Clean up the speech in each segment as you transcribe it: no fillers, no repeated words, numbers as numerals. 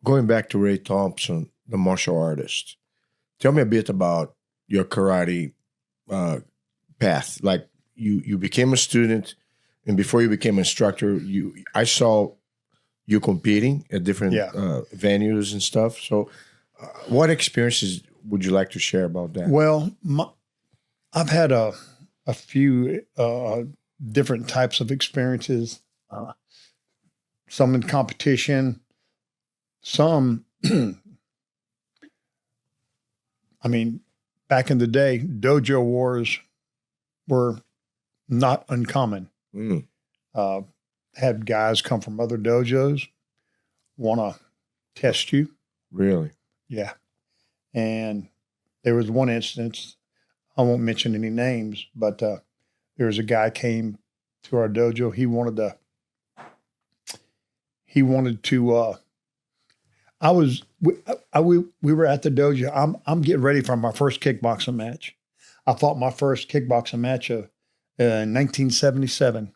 Going back to Ray Thompson, the martial artist, tell me a bit about your karate path. Like you became a student, and before you became an instructor, I saw you competing at different venues and stuff. So, what experiences would you like to share about that? Well, I've had a few different types of experiences. Some in competition, some. I mean, back in the day, dojo wars were not uncommon. Had guys come from other dojos, want to test you. Really? Yeah. And there was one instance, I won't mention any names, but there was a guy came to our dojo. We were at the dojo. I'm getting ready for my first kickboxing match. I fought my first kickboxing match in 1977.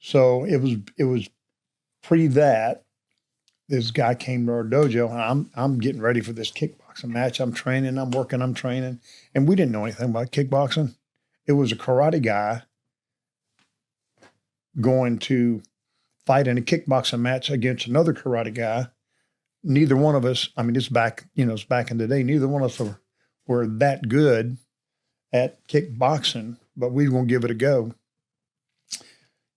So it was pre that. This guy came to our dojo, and I'm getting ready for this kickboxing match. I'm training, I'm training, and we didn't know anything about kickboxing. It was a karate guy going to fight in a kickboxing match against another karate guy. Neither one of us, I mean, it's back in the day, neither one of us were that good at kickboxing, but we were going to give it a go.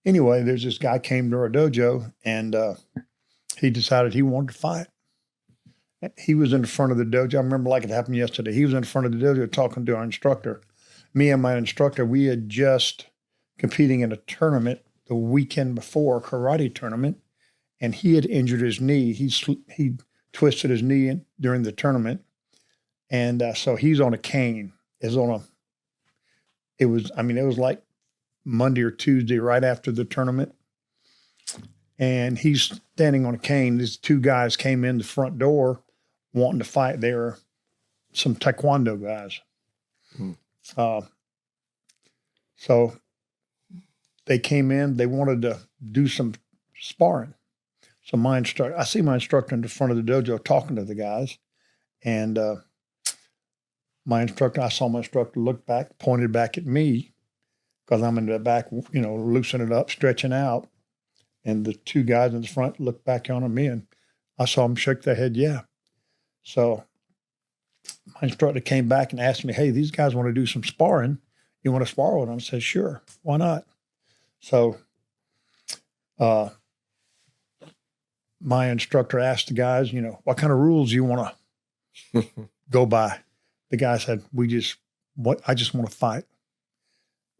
Anyway, there's this guy came to our dojo, and he decided he wanted to fight. He was in the front of the dojo. I remember like it happened yesterday. He was in front of the dojo talking to our instructor. Me and my instructor, we had just competing in a tournament the weekend before, a karate tournament, and he had injured his knee. He twisted his knee during the tournament, and so he's on a cane. It was like Monday or Tuesday right after the tournament, and he's standing on a cane. These two guys came in the front door wanting to fight. They were some Taekwondo guys. So they came in, they wanted to do some sparring. So I see my instructor in the front of the dojo talking to the guys, and I saw my instructor look back, pointed back at me, because I'm in the back, loosening it up, stretching out. And the two guys in the front looked back on me, and I saw them shake their head, yeah. So my instructor came back and asked me, hey, these guys want to do some sparring. You want to spar with them? I said, sure, why not? So my instructor asked the guys, what kind of rules you want to go by? The guy said, I just want to fight.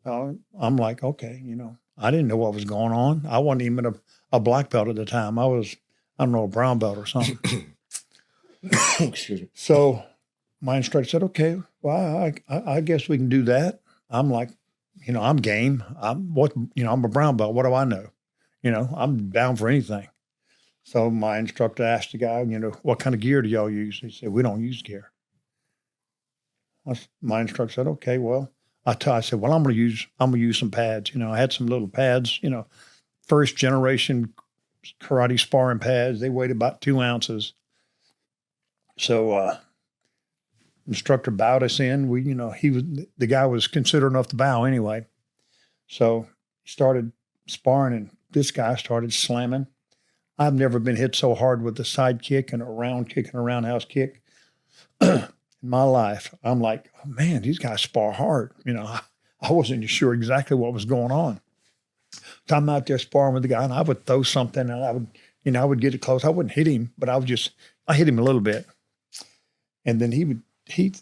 I'm like, okay, I didn't know what was going on. I wasn't even a black belt at the time. I was, I don't know, a brown belt or something. Excuse me. So my instructor said, okay, well, I guess we can do that. I'm like, I'm game. I'm a brown belt. What do I know? I'm down for anything. So my instructor asked the guy, what kind of gear do y'all use? He said, we don't use gear. My instructor said, okay, well, I said, well, I'm going to use some pads. I had some little pads, first generation karate sparring pads. They weighed about 2 ounces. So, instructor bowed us in. The guy was considerate enough to bow anyway. So he started sparring, and this guy started slamming. I've never been hit so hard with a side kick and a roundhouse kick in my life. I'm like, oh man, these guys spar hard. I wasn't sure exactly what was going on. So I'm out there sparring with the guy, and I would throw something, and I would get it close. I wouldn't hit him, but I hit him a little bit. And then he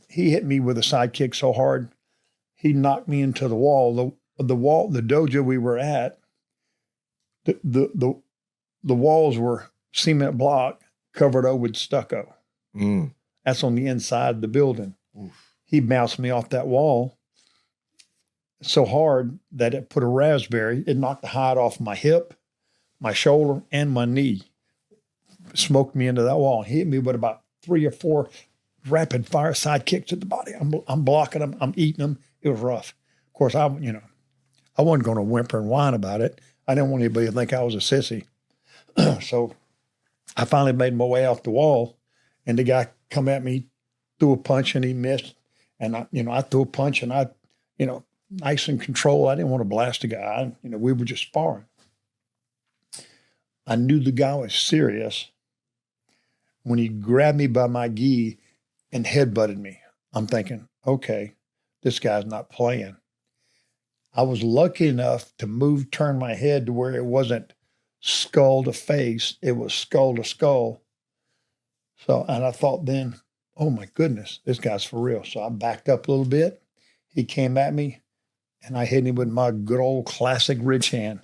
hit me with a side kick so hard, he knocked me into the wall. The dojo we were at, the walls were cement block covered over with stucco. That's on the inside of the building. Oof. He bounced me off that wall so hard that it put a raspberry. It knocked the hide off my hip, my shoulder, and my knee. Smoked me into that wall. He hit me with about 3 or 4 rapid fire side kicks to the body. I'm blocking them. I'm eating them. It was rough. Of course, I wasn't going to whimper and whine about it. I didn't want anybody to think I was a sissy. So I finally made my way off the wall, and the guy come at me, threw a punch, and he missed. And I threw a punch, and nice and control. I didn't want to blast the guy. We were just sparring. I knew the guy was serious when he grabbed me by my gi and headbutted me. I'm thinking, okay, this guy's not playing. I was lucky enough to turn my head to where it wasn't skull to face, it was skull to skull. So, and I thought then, oh my goodness, this guy's for real. So I backed up a little bit. He came at me, and I hit him with my good old classic ridge hand.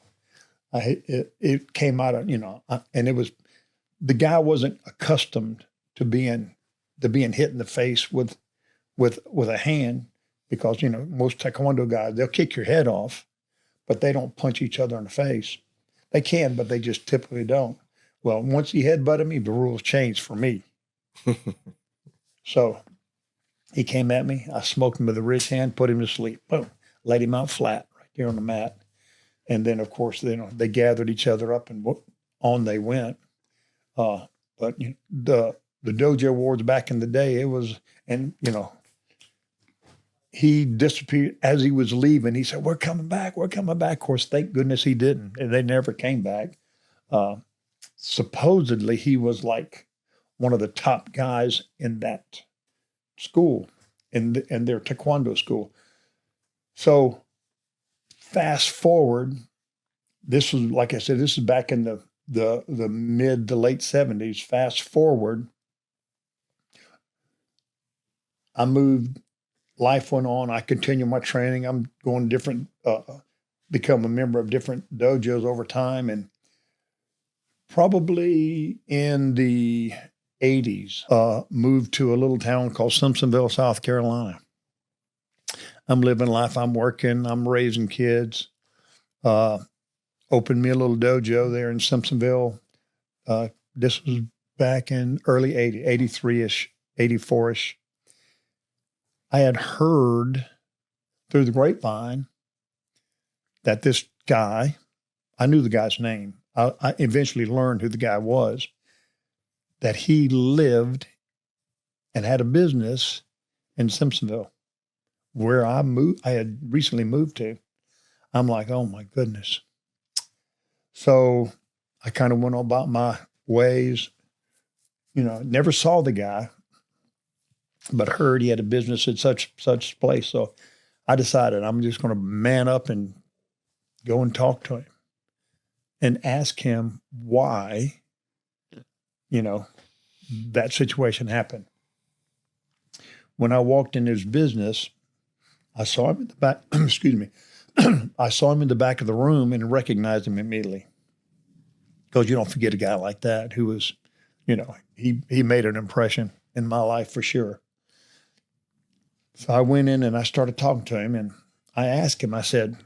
It came out of, and it was, the guy wasn't accustomed to being hit in the face with a hand, because, most Taekwondo guys, they'll kick your head off, but they don't punch each other in the face. They can, but they just typically don't. Well, once he headbutted me, the rules changed for me. So he came at me. I smoked him with a ridge hand, put him to sleep. Boom, laid him out flat right there on the mat. And then, of course, they gathered each other up and on they went. But the dojo awards back in the day, it was, and he disappeared as he was leaving. He said, "We're coming back. We're coming back." Of course, thank goodness he didn't, and they never came back. Supposedly, he was like one of the top guys in that school, in their Taekwondo school. So, fast forward, this was, like I said, this is back in the mid to late 70s. Fast forward, I moved. Life went on. I continued my training. I'm going different, become a member of different dojos over time. And probably in the 80s, moved to a little town called Simpsonville, South Carolina. I'm living life. I'm working. I'm raising kids. Opened me a little dojo there in Simpsonville. This was back in early 80s, 83-ish, 84-ish. I had heard through the grapevine that this guy, I knew the guy's name. I eventually learned who the guy was, that he lived and had a business in Simpsonville, where I had recently moved to. I'm like, oh my goodness. So I kind of went about my ways, never saw the guy, but heard he had a business at such place. So I decided I'm just going to man up and go and talk to him and ask him why, that situation happened. When I walked in his business, I saw him in the back, excuse me, I saw him in the back of the room and recognized him immediately. Because you don't forget a guy like that who was, he made an impression in my life for sure. So I went in and I started talking to him, and I asked him, I said,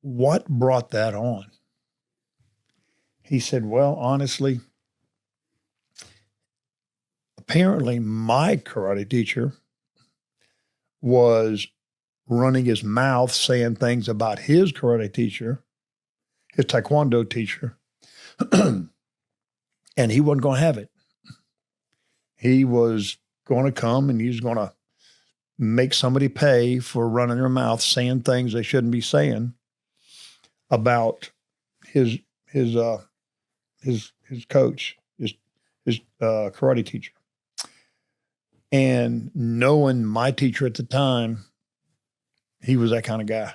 what brought that on? He said, well, honestly, apparently my karate teacher was running his mouth saying things about his karate teacher, his Taekwondo teacher, and he wasn't going to have it. He was going to come and he was going to make somebody pay for running their mouth, saying things they shouldn't be saying about his coach, his karate teacher. And knowing my teacher at the time, he was that kind of guy.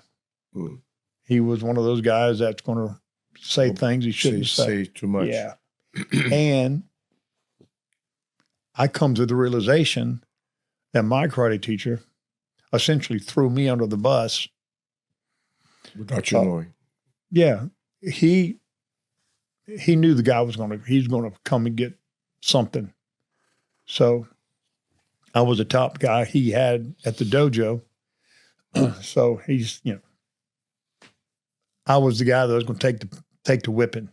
Mm. He was one of those guys that's going to say things he shouldn't say. Too much. Yeah. And I come to the realization that my karate teacher essentially threw me under the bus. Without you knowing. Yeah. He knew the guy was going to come and get something. So I was a top guy he had at the dojo. So he's, I was the guy that was going to take the whipping.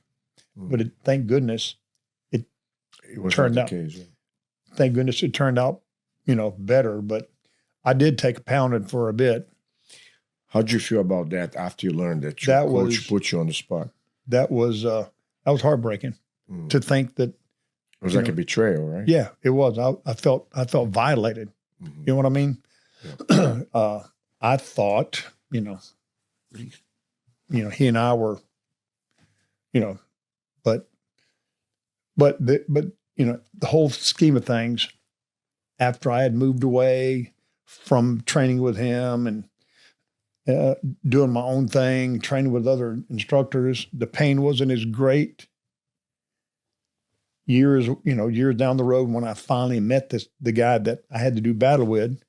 Mm. But thank goodness it turned out. Case, yeah. Thank goodness it turned out, better. But I did take a pounding for a bit. How'd you feel about that after you learned that your coach put you on the spot? That was heartbreaking to think that It was like a betrayal, right? Yeah, it was. I felt violated. Mm-hmm. You know what I mean? Yeah. I thought, he and I were, but the whole scheme of things, after I had moved away from training with him and doing my own thing, training with other instructors, the pain wasn't as great. Years down the road, when I finally met the guy that I had to do battle with,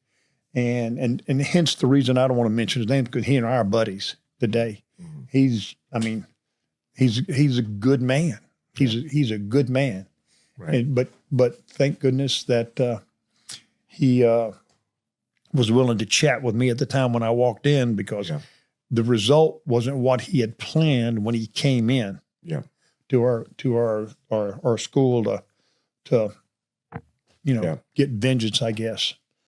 and hence the reason I don't want to mention his name, because he and I are buddies today. Mm-hmm. He's a good man. He's a good man. Right. But thank goodness that he was willing to chat with me at the time when I walked in, because the result wasn't what he had planned when he came in. Yeah. To our school to get vengeance, I guess.